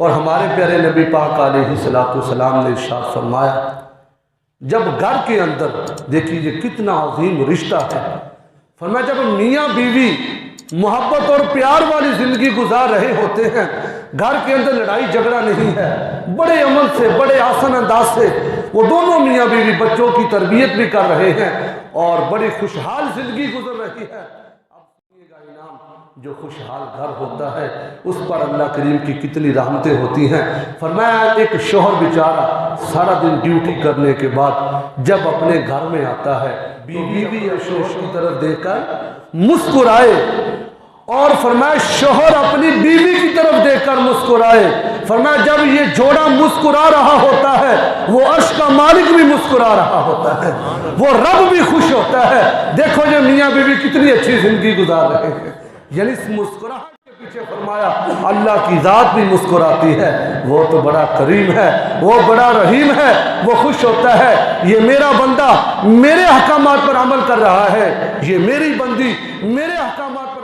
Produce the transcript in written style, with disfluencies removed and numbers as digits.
اور ہمارے پیارے نبی پاک علیہ السلام نے ارشاد فرمایا، جب گھر کے اندر دیکھیے یہ کتنا عظیم رشتہ ہے، فرمایا جب میاں بیوی محبت اور پیار والی زندگی گزار رہے ہوتے ہیں، گھر کے اندر لڑائی جھگڑا نہیں ہے، بڑے عمل سے بڑے آسان انداز سے وہ دونوں میاں بیوی بچوں کی تربیت بھی کر رہے ہیں اور بڑی خوشحال زندگی گزر رہی ہے۔ اب سنیے گا انعام، جو خوشحال گھر ہوتا ہے اس پر اللہ کریم کی کتنی رحمتیں ہوتی ہیں۔ فرمایا ایک شوہر بیچارہ سارا دن ڈیوٹی کرنے کے بعد جب اپنے گھر میں آتا ہے، بیوی بھی شوہر کی طرف دیکھ کر مسکرائے، اور فرمایا شوہر اپنی بیوی کی طرف دیکھ کر مسکرائے۔ فرمایا جب یہ جوڑا مسکرا رہا ہوتا ہے وہ عرش کا مالک بھی مسکرا رہا ہوتا ہے، وہ رب بھی خوش ہوتا ہے۔ دیکھو یہ میاں بیوی کتنی اچھی زندگی گزار رہے ہیں، یعنی اس مسکراہٹ کے پیچھے فرمایا اللہ کی ذات بھی مسکراتی ہے، وہ تو بڑا کریم ہے، وہ بڑا رحیم ہے، وہ خوش ہوتا ہے یہ میرا بندہ میرے احکامات پر عمل کر رہا ہے، یہ میری بندی میرے احکامات پر